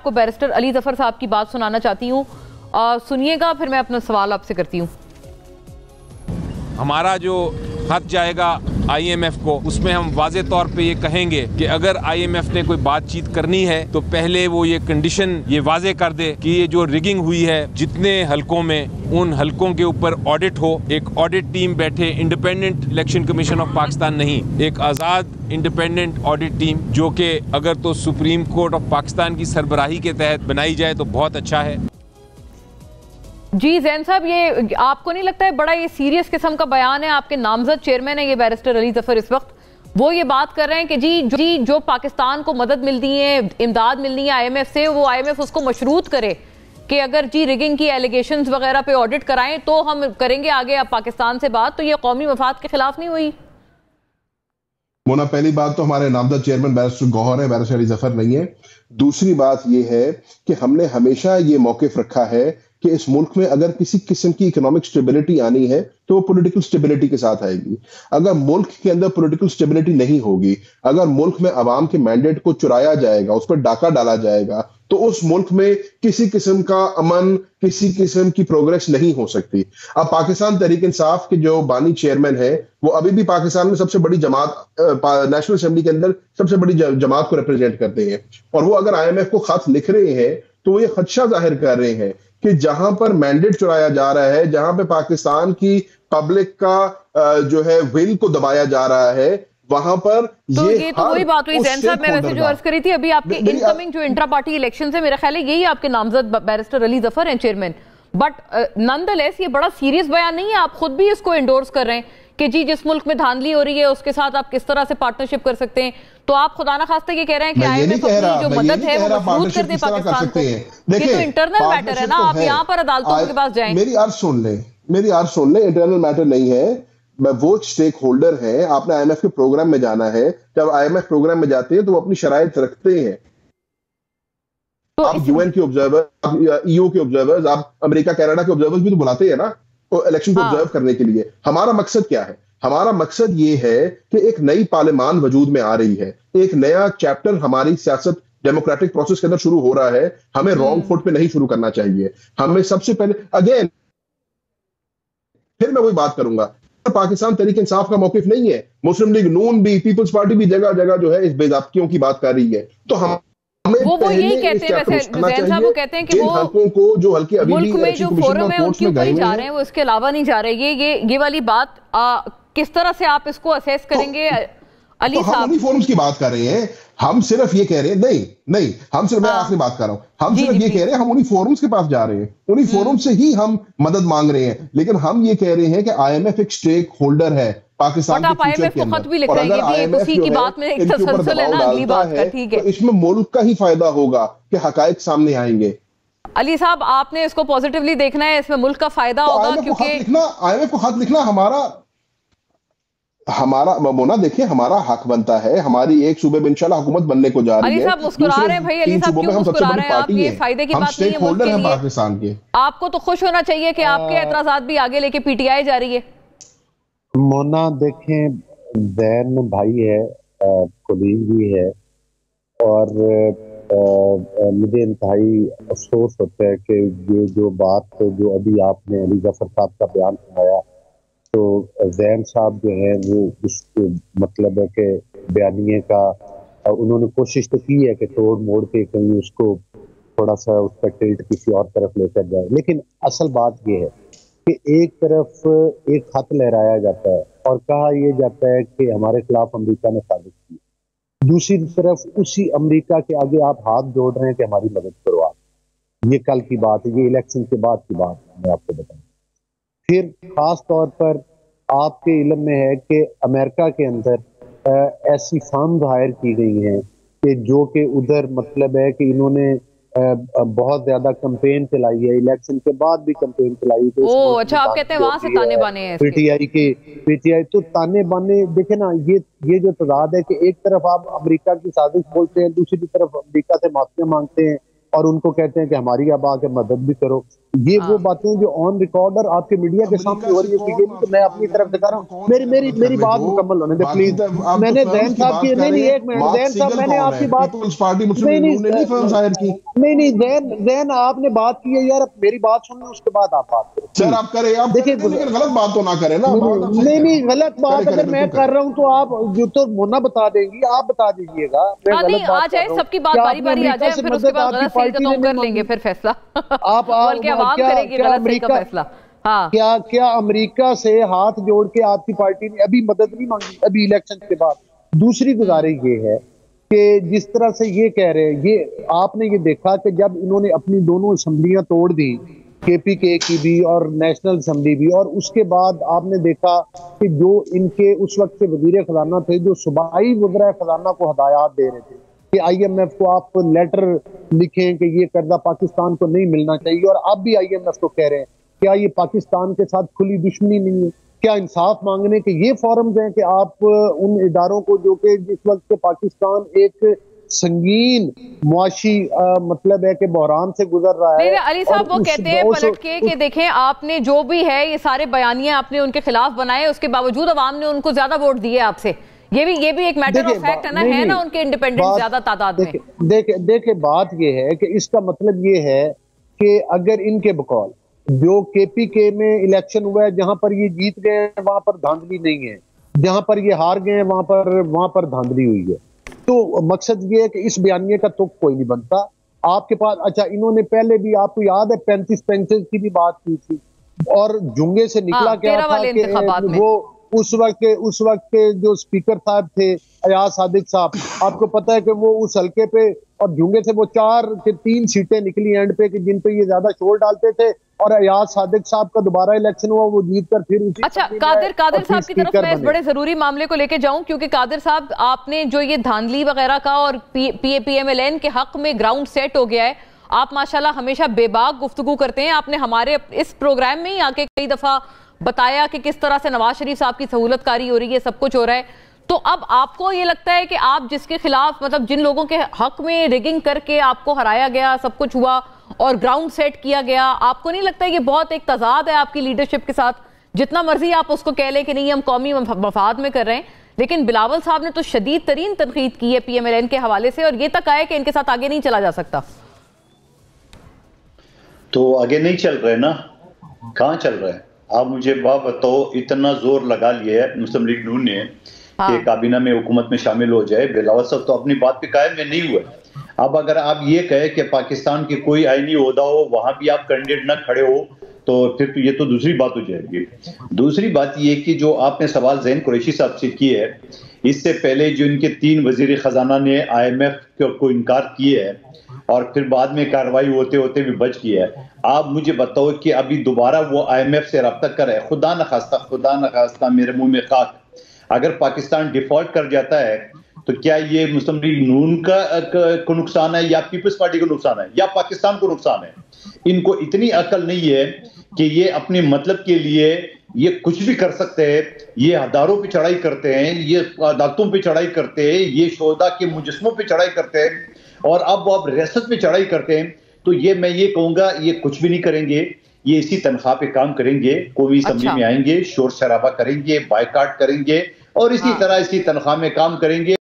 आपको बैरिस्टर अली जफर साहब की बात सुनाना चाहती हूँ, सुनिएगा, फिर मैं अपना सवाल आपसे करती हूँ। हमारा जो खत जाएगा IMF को, उसमें हम वाजे तौर पे ये कहेंगे कि अगर IMF ने कोई बातचीत करनी है तो पहले वो ये कंडीशन ये वाजे कर दे कि ये जो रिगिंग हुई है जितने हलकों में, उन हलकों के ऊपर ऑडिट हो, एक ऑडिट टीम बैठे, independent election commission of Pakistan नहीं, एक आज़ाद इंडिपेंडेंट ऑडिट टीम, जो कि अगर तो सुप्रीम कोर्ट ऑफ पाकिस्तान की सरबराही के तहत बनाई जाए तो बहुत अच्छा है। जी ज़ैन साहब, ये आपको नहीं लगता है बड़ा ये सीरियस किस्म का बयान है? आपके नामजद चेयरमैन है ये बैरिस्टर अली जफर, इस वक्त वो ये बात कर रहे हैं कि जी जो पाकिस्तान को मदद मिलती है, इमदाद मिलनी है IMF से, वो IMF उसको मशरूत करे कि अगर जी रिगिंग की एलिगेशंस वगैरह पे ऑडिट कराएं तो हम करेंगे आगे अब पाकिस्तान से बात। तो ये कौमी मफाद के खिलाफ नहीं हुई? मोना, पहली बात तो हमारे नामजद चेयरमैन बैरिस्टर गौहर है, बैरिस्टर अली जफर नहीं है। दूसरी बात यह है कि हमने हमेशा ये मौकिफ रखा है कि इस मुल्क में अगर किसी किस्म की इकोनॉमिक स्टेबिलिटी आनी है तो वो पॉलिटिकल स्टेबिलिटी के साथ आएगी। अगर मुल्क के अंदर पॉलिटिकल स्टेबिलिटी नहीं होगी, अगर मुल्क में अवाम के मैंडेट को चुराया जाएगा, उस पर डाका डाला जाएगा, तो उस मुल्क में किसी किस्म का अमन, किसी किस्म की प्रोग्रेस नहीं हो सकती। अब पाकिस्तान तहरीक इंसाफ के जो बानी चेयरमैन है, वो अभी भी पाकिस्तान में सबसे बड़ी जमात, नेशनल असेंबली के अंदर सबसे बड़ी जमात को रिप्रेजेंट करते हैं, और वो अगर IMF को खत लिख रहे हैं तो वो ये खदशा जाहिर कर रहे हैं कि जहां पर मैंडेट चुराया जा रहा है, जहां पे पाकिस्तान की पब्लिक का जो है विल को दबाया जा रहा है, वहां पर तो ये तो वही बात हुई ज़ैन साहब, मैं वैसे जो अर्ज करी थी अभी, आपके इनकमिंग जो इंट्रा पार्टी इलेक्शन है, मेरा ख्याल है यही आपके नामजद बैरिस्टर अली जफर हैं चेयरमैन, बट नॉनदलेस ये बड़ा सीरियस बयान नहीं है? आप खुद भी इसको एंडोर्स कर रहे हैं कि जी जिस मुल्क में धांधली हो रही है उसके साथ आप किस तरह से पार्टनरशिप कर सकते हैं। तो आप खुदा ना खास्ता ये कह रहे हैं कि IMF अपनी जो मदद है वो मजबूत कर दे पाकिस्तान को। ये तो इंटरनल मैटर है ना, आप यहाँ पर अदालतों के पास जाएं। मेरी अर्ज सुन ले, इंटरनल मैटर नहीं है, वो स्टेक होल्डर है। आपने IMF के प्रोग्राम में जाना है, जब IMF प्रोग्राम में जाते हैं तो वो अपनी शराइत रखते हैं। तो आप UN के ऑब्जर्वर, EU के ऑब्जर्वर्स, आप अमेरिका कनाडा के ऑब्जर्वर्स भी तो बुलाते हैं ना इलेक्शन को ऑब्जर्व करने के लिए। हमारा मकसद क्या है? हमारा मकसद ये है कि एक नई पार्लियामान वजूद में आ रही है, एक नया चैप्टर हमारी सियासत डेमोक्रेटिक प्रोसेस के अंदर शुरू हो रहा है। हमें रॉन्ग फुट पे नहीं शुरू करना चाहिए। हमें सबसे पहले अगेन फिर मैं वही बात करूंगा, पाकिस्तान तहरीक इंसाफ का मौकिफ नहीं है, मुस्लिम लीग नून भी, पीपल्स पार्टी भी जगह जगह जो है इस बेज़ाब्तियों की बात कर रही है। तो हम वो यही कहते हैं, वैसे ज़ैन साहब वो कहते हैं कि वो हल्कों को जो हल्के अभी मुल्क में जो फोरम है उनके ऊपर ही जा रहे हैं, वो इसके अलावा नहीं जा रहे। ये वाली बात किस तरह से आप इसको असेस करेंगे अली साहब? हम उन्हीं फोरम्स की बात कर रहे हैं, हम सिर्फ ये कह रहे हैं, नहीं हम सिर्फ, मैं आखिरी बात कर रहा हूं, हम सिर्फ ये कह रहे हैं हम उन्हीं फोरम्स के पास जा रहे हैं, उन्हीं फोरम से ही हम मदद मांग रहे हैं। लेकिन हम ये कह रहे हैं कि IMF एक स्टेक होल्डर है पाकिस्तान के फ्यूचर के अंदर, और अगर IMF की बात में एक तसलसल है ना अगली बात का, ठीक है, तो इसमें मुल्क का ही फायदा होगा कि हकायक सामने आएंगे। अली साहब, आपने इसको पॉजिटिवली देखना है, इसमें मुल्क का फायदा होगा, क्योंकि IMF को खत लिखना हमारा मोना, देखिए हमारा हक बनता है। हमारी एक सूबे में इंशाल्लाह हुकूमत बनने को जा रही है। अली साहब मुस्कुरा रहे हैं भाई, अली साहब क्यों मुस्कुरा रहे हैं? आप ये फायदे की बात नहीं है मुल्क के लिए, पाकिस्तान के। आपको तो खुश होना चाहिए कि आपके एतराजात भी आगे लेके PTI जा रही है। मोना देखें, ज़ैन भाई है, कुलीग भी है, और मुझे इंतहाई अफसोस होता है कि ये जो बात जो अभी आपने अली जफर साहब का बयान सुनाया, तो ज़ैन साहब जो है वो इस मतलब है कि बयानिए का उन्होंने कोशिश तो की है कि तोड़ मोड़ के कहीं उसको थोड़ा सा उसका टिल्ट किसी और तरफ लेकर जाए। लेकिन असल बात ये है कि एक तरफ एक खत लहराया जाता है और कहा यह जाता है कि हमारे खिलाफ अमेरिका ने साजिश की, दूसरी तरफ उसी अमेरिका के आगे आप हाथ जोड़ रहे हैं कि हमारी मदद करो आप। ये कल की बात है, ये इलेक्शन के बाद की बात मैं आपको बताऊं। फिर खास तौर पर आपके इल्म में है कि अमेरिका के अंदर ऐसी फर्म हायर की गई हैं कि जो कि उधर मतलब है कि इन्होंने बहुत ज्यादा कैंपेन चलाई है, इलेक्शन के बाद भी कैंपेन चलाई। तो अच्छा, आप कहते हैं वहां से ताने बाने हैं पीटीआई तो ताने बाने देखे ना, ये जो तजाद है कि एक तरफ आप अमेरिका की साजिश बोलते हैं, दूसरी तरफ अमेरिका से माफिया मांगते हैं और उनको कहते हैं कि हमारी अब आके मदद भी करो। ये वो बातें जो ऑन रिकॉर्ड और आपके मीडिया के सामने हो रही है, तो मैं अपनी तरफ दिखा रहा हूँ। मेरी बात मुकम्मल होने दे प्लीज। मैंने जैन साहब की नहीं एक मिनट, जैन साहब मैंने आपकी बात नहीं जैन आपने बात की है यार, मेरी बात सुन लो उसके बाद आप बात करें सर। आप करें, आप देखिए गलत बात तो ना करें ना। नहीं गलत बात अगर मैं कर रहा हूँ तो आप जो तो मोना बता देंगी, आप बता दीजिएगा। आ जाए सबकी बात बारी बारी आ जाए, फिर उसके बाद गलत सही का तो कर लेंगे फिर फैसला। आप आवाम करेगी गलत सही का फैसला। हाँ। क्या अमेरिका से हाथ जोड़ के आपकी पार्टी ने अभी मदद नहीं मांगी अभी इलेक्शन के बाद? दूसरी गुजारिश ये है कि जिस तरह से ये कह रहे हैं, ये आपने ये देखा कि जब इन्होंने अपनी दोनों असम्बलियां तोड़ दी, केपीके की भी और नेशनल असम्बली भी, और उसके बाद आपने देखा कि जो इनके उस वक्त के वजीर खजाना थे, जो सूबाई वज़ीर खजाना को हदायत दे रहे थे कि IMF को आप लेटर लिखें कि ये कर्जा पाकिस्तान को नहीं मिलना चाहिए, और अब भी IMF को कह रहे हैं, क्या ये पाकिस्तान के साथ खुली दुश्मनी नहीं है? क्या इंसाफ मांगने के ये फॉरम्स हैं कि आप उन इदारों को जो कि जिस वक्त के पाकिस्तान एक संगीन मुआशी मतलब है कि बहरान से गुजर रहा है। अली साहब वो कहते हैं पलट के कि देखें आपने जो भी है ये सारे बयानिए आपने उनके खिलाफ बनाए, उसके बावजूद अवाम ने उनको ज्यादा वोट दिए आपसे। ये भी एक मैटर ऑफ फैक्ट है ना, है ना, उनके इंडिपेंडेंट ज्यादा तादाद में। देखिए बात ये है कि इसका मतलब ये है कि अगर इनके बकौल जो केपीके में इलेक्शन हुआ है, जहां पर ये जीत गए हैं वहां पर धांधली नहीं है, जहां पर ये हार गए हैं वहां पर धांधली हुई है, तो मकसद ये है कि इस बयानिए का तुक कोई नहीं बनता आपके पास। अच्छा, इन्होंने पहले भी आपको याद है 35 पेंशन की भी बात की थी, और जुंगे से निकला क्या था कि वो उस वक्त के जो स्पीकर साहब थे अयाज सादिक साहब, आपको पता है कि वो उस हल्के पे और जुंगे से वो 4 से 3 सीटें निकली एंड पे कि जिन पे ये ज्यादा शोर डालते थे, और अयाज सादिक साहब का दोबारा इलेक्शन हुआ, वो जीत कर फिर उसी। अच्छा, कादिर साहब की तरफ मैं इस बड़े जरूरी मामले को लेके जाऊं, क्योंकि कादिर साहब आपने जो ये धांधली वगैरह का और PAPMLN के हक में ग्राउंड सेट हो गया है, आप माशाल्लाह हमेशा बेबाक गुफ्तगू करते हैं। आपने हमारे इस प्रोग्राम में ही आके कई दफा बताया कि किस तरह से नवाज शरीफ साहब की सहूलतकारी हो रही है, सब कुछ हो रहा है। तो अब आपको ये लगता है कि आप जिसके खिलाफ, मतलब जिन लोगों के हक में रिगिंग करके आपको हराया गया, सब कुछ हुआ और ग्राउंड सेट किया गया, आपको नहीं लगता है ये बहुत एक तजाद है आपकी लीडरशिप के साथ? जितना मर्जी आप उसको कह लें कि नहीं हम कौमी मफाद में कर रहे हैं, लेकिन बिलावल साहब ने तो शदीद तरीन तनकीद की है PMLN के हवाले से, और ये तक आया कि इनके साथ आगे नहीं चला जा सकता। तो आगे नहीं चल रहे ना, कहाँ चल रहे हैं? आप मुझे बात बताओ, इतना जोर लगा लिया है मुस्लिम लीग नून ने कि काबीना में हुकूमत में शामिल हो जाए। बिलावल साहब तो अपनी बात पे कायम में नहीं हुए। अब अगर आप ये कहे कि पाकिस्तान की कोई आईनी ओहदा हो, वहां भी आप कैंडिडेट ना खड़े हो, तो फिर तो ये तो दूसरी बात हो जाएगी। दूसरी बात ये कि जो आपने सवाल ज़ैन कुरैशी साहब से किए है, इससे पहले जो इनके 3 वजीर खजाना ने IMF को इनकार किए है और फिर बाद में कार्रवाई होते होते भी बच गया है, आप मुझे बताओ कि अभी दोबारा वो IMF से रब्ता करे? खुदा न खास्ता मेरे मुंह में खाक, अगर पाकिस्तान डिफॉल्ट कर जाता है तो क्या ये मुस्लिम लीग नून को नुकसान है, या पीपल्स पार्टी को नुकसान है, या पाकिस्तान को नुकसान है? इनको इतनी अकल नहीं है कि ये अपने मतलब के लिए ये कुछ भी कर सकते हैं। ये हदारों पे चढ़ाई करते हैं, ये अदालतों पे चढ़ाई करते हैं, ये शोहदा के मुजस्मों पे चढ़ाई करते हैं, और अब वो रियासत पे चढ़ाई करते हैं। तो ये मैं ये कहूंगा, ये कुछ भी नहीं करेंगे, ये इसी तनख्वाह पे काम करेंगे, कौमी असम्बली में आएंगे, शोर शराबा करेंगे, बायकाट करेंगे और इसी तरह इसी तनख्वाह में काम करेंगे।